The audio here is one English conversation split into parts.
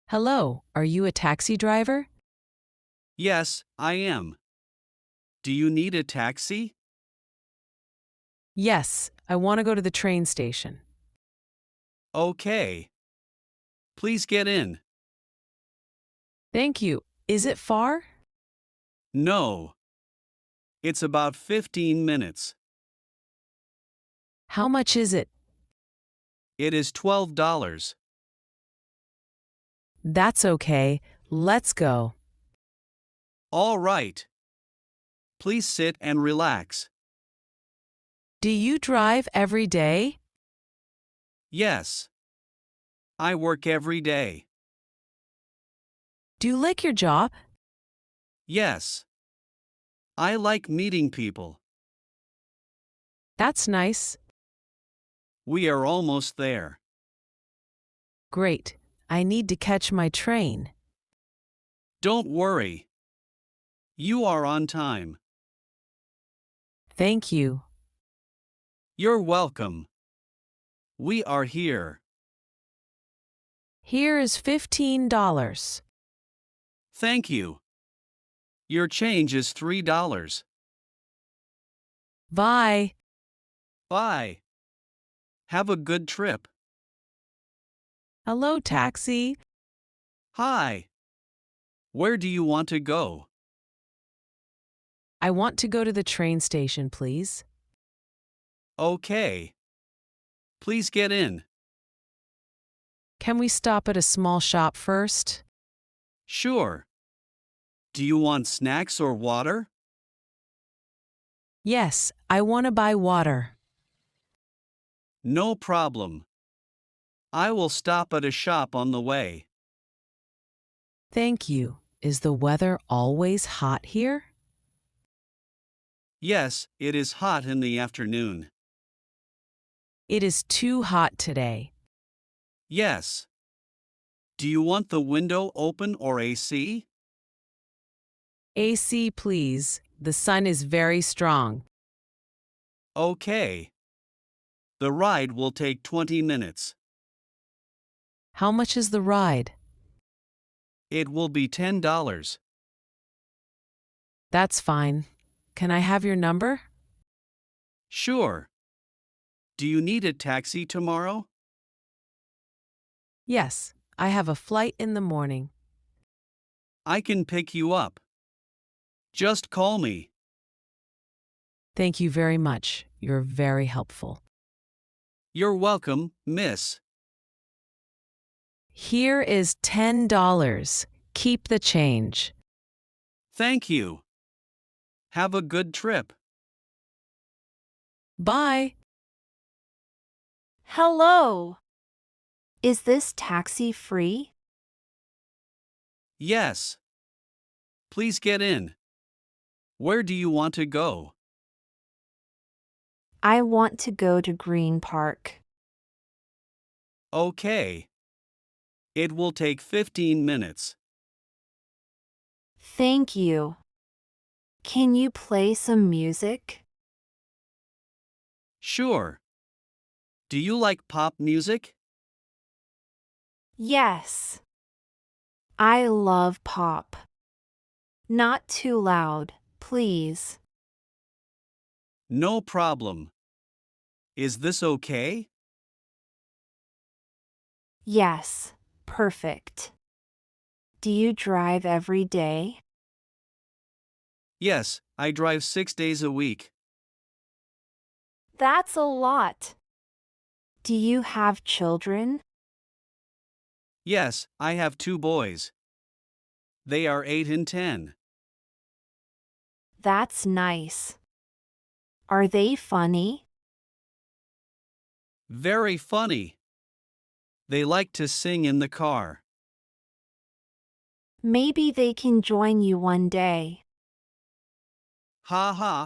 Hello, are you a taxi driver? Yes, I am. Do you need a taxi? Yes, I want to go to the train station. Okay. Please get in. Thank you. Is it far? No. It's about 15 minutes. How much is it? It is $12. That's okay. Let's go. All right. Please sit and relax. Do you drive every day? Yes. I work every day. Do you like your job? Yes. I like meeting people. That's nice. We are almost there. Great. I need to catch my train. Don't worry. You are on time. Thank you. You're welcome. We are here. Here is $15. Thank you. Your change is $3. Bye. Bye. Have a good trip. Hello, taxi. Hi. Where do you want to go? I want to go to the train station, please. Okay. Please get in. Can we stop at a small shop first? Sure. Do you want snacks or water? Yes, I want to buy water. No problem. I will stop at a shop on the way. Thank you. Is the weather always hot here? Yes, it is hot in the afternoon. It is too hot today. Yes. Do you want the window open or AC? AC, please. The sun is very strong. Okay. The ride will take 20 minutes. How much is the ride? It will be $10. That's fine. Can I have your number? Sure. Do you need a taxi tomorrow? Yes, I have a flight in the morning. I can pick you up. Just call me. Thank you very much. You're very helpful. You're welcome, miss. Here is $10. Keep the change. Thank you. Have a good trip. Bye. Hello. Is this taxi free? Yes. Please get in. Where do you want to go? I want to go to Green Park. Okay. It will take 15 minutes. Thank you. Can you play some music? Sure. Do you like pop music? Yes. I love pop. Not too loud, please. No problem. Is this okay? Yes, perfect. Do you drive every day? Yes, I drive 6 days a week. That's a lot. Do you have children? Yes, I have 2 boys. They are 8 and 10. That's nice. Are they funny? Very funny. They like to sing in the car. Maybe they can join you one day. Ha ha.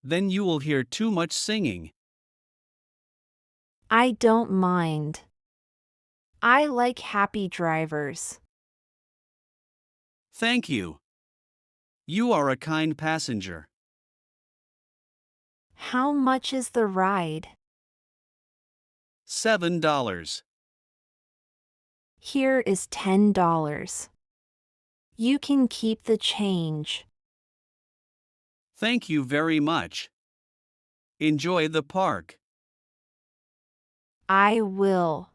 Then you will hear too much singing. I don't mind. I like happy drivers. Thank you. You are a kind passenger. How much is the ride? $7. Here is $10. You can keep the change. Thank you very much. Enjoy the park. I will.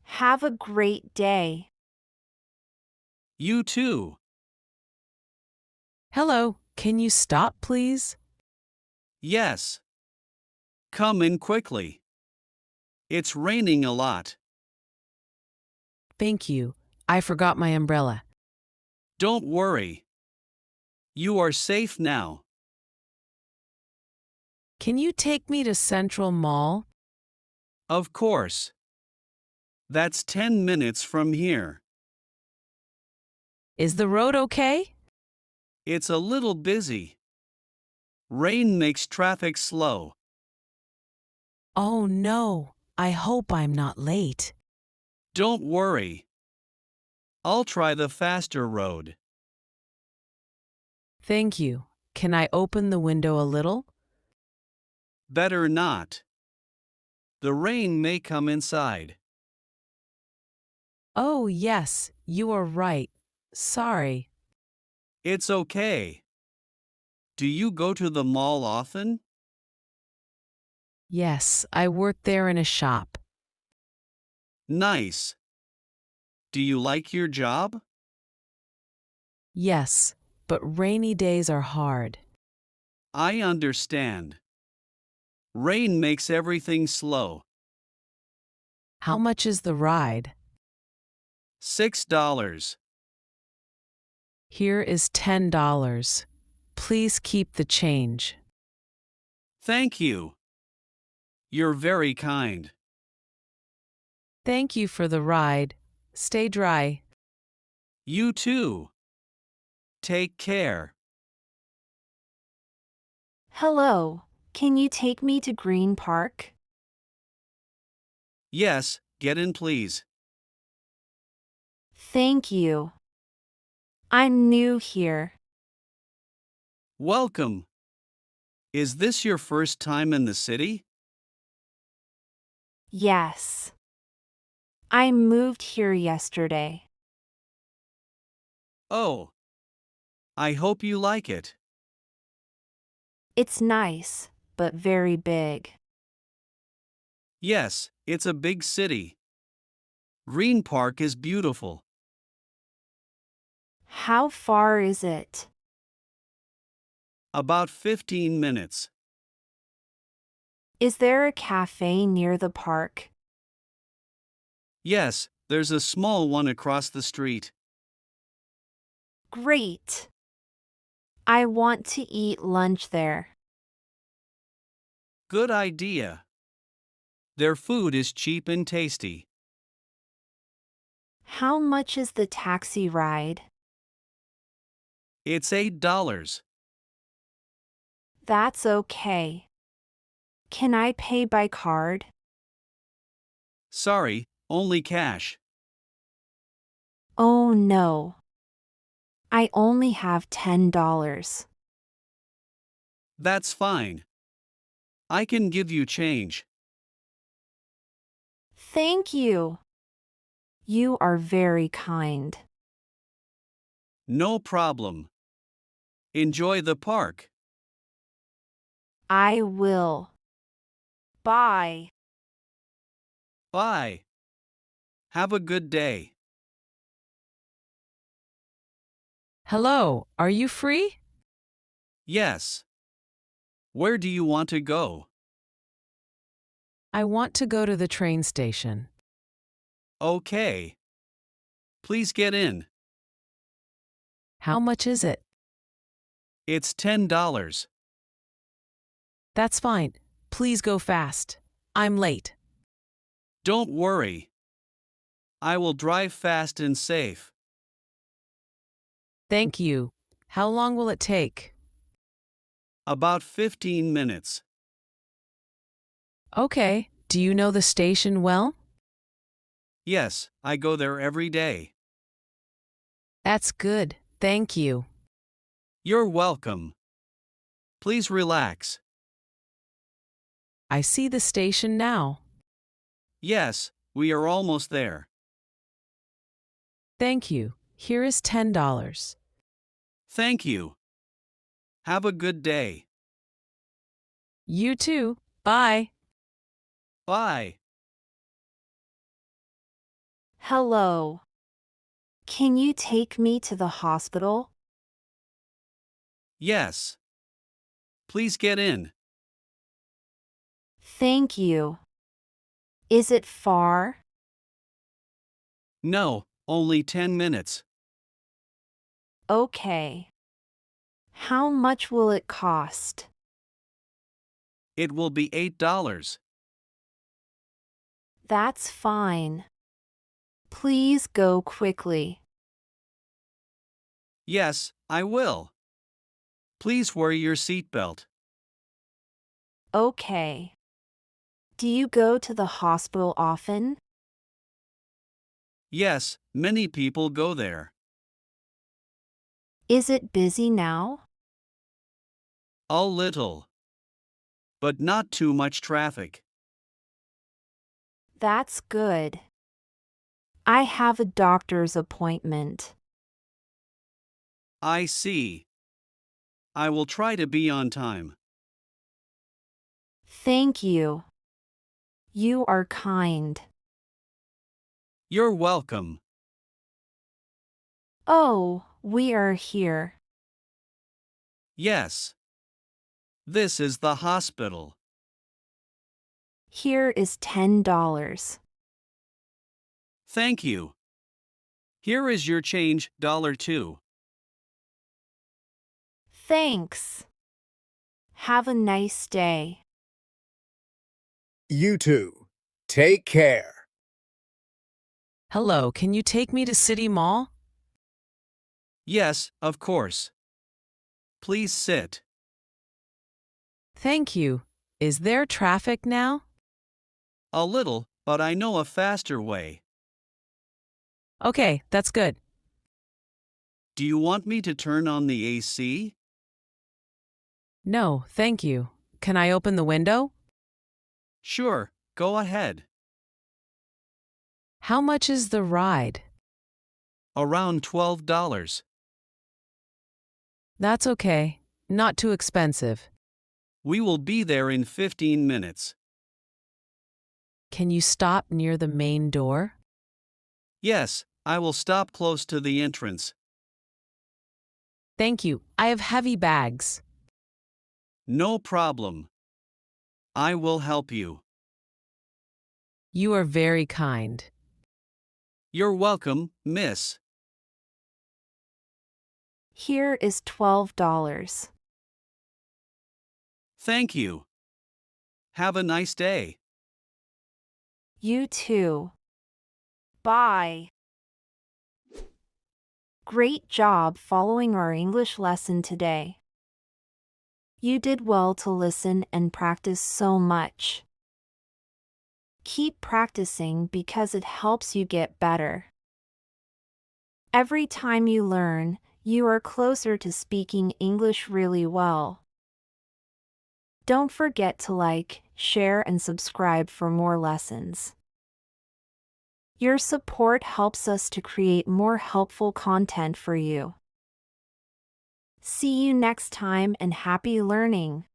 Have a great day. You too. Hello, can you stop, please? Yes. Come in quickly. It's raining a lot. Thank you. I forgot my umbrella. Don't worry. You are safe now. Can you take me to Central Mall? Of course. That's 10 minutes from here. Is the road okay? It's a little busy. Rain makes traffic slow. Oh no, I hope I'm not late. Don't worry. I'll try the faster road. Thank you. Can I open the window a little? Better not. The rain may come inside. Oh, yes, you are right. Sorry. It's okay. Do you go to the mall often? Yes, I work there in a shop. Nice. Do you like your job? Yes, but rainy days are hard. I understand. Rain makes everything slow. How much is the ride? $6. Here is $10. Please keep the change. Thank you. You're very kind. Thank you for the ride. Stay dry. You too. Take care. Hello, can you take me to Green Park? Yes, get in please. Thank you. I'm new here. Welcome. Is this your first time in the city? Yes. I moved here yesterday. Oh. I hope you like it. It's nice, but very big. Yes, it's a big city. Green Park is beautiful. How far is it? About 15 minutes. Is there a cafe near the park? Yes, there's a small one across the street. Great. I want to eat lunch there. Good idea. Their food is cheap and tasty. How much is the taxi ride? It's $8. That's okay. Can I pay by card? Sorry, only cash. Oh no. I only have $10. That's fine. I can give you change. Thank you. You are very kind. No problem. Enjoy the park. I will. Bye. Bye. Have a good day. Hello, are you free? Yes. Where do you want to go? I want to go to the train station. Okay. Please get in. How much is it? It's $10. That's fine. Please go fast. I'm late. Don't worry. I will drive fast and safe. Thank you. How long will it take? About 15 minutes. Okay. Do you know the station well? Yes, I go there every day. That's good. Thank you. You're welcome. Please relax. I see the station now. Yes, we are almost there. Thank you. Here is $10. Thank you. Have a good day. You too. Bye. Bye. Hello. Can you take me to the hospital? Yes. Please get in. Thank you. Is it far? No, only 10 minutes. Okay. How much will it cost? It will be $8. That's fine. Please go quickly. Yes, I will. Please wear your seatbelt. Okay. Do you go to the hospital often? Yes, many people go there. Is it busy now? A little. But not too much traffic. That's good. I have a doctor's appointment. I see. I will try to be on time. Thank you. You are kind. You're welcome. Oh, we are here. Yes. This is the hospital. Here is $10. Thank you. Here is your change, $2. Thanks. Have a nice day. You too. Take care. Hello, can you take me to City Mall? Yes, of course. Please sit. Thank you. Is there traffic now? A little, but I know a faster way. Okay, that's good. Do you want me to turn on the AC? No, thank you. Can I open the window? Sure, go ahead. How much is the ride? Around $12. That's okay. Not too expensive. We will be there in 15 minutes. Can you stop near the main door? Yes, I will stop close to the entrance. Thank you. I have heavy bags. No problem. I will help you. You are very kind. You're welcome, miss. Here is $12. Thank you. Have a nice day. You too. Bye. Great job following our English lesson today. You did well to listen and practice so much. Keep practicing because it helps you get better. Every time you learn, you are closer to speaking English really well. Don't forget to like, share, and subscribe for more lessons. Your support helps us to create more helpful content for you. See you next time and happy learning!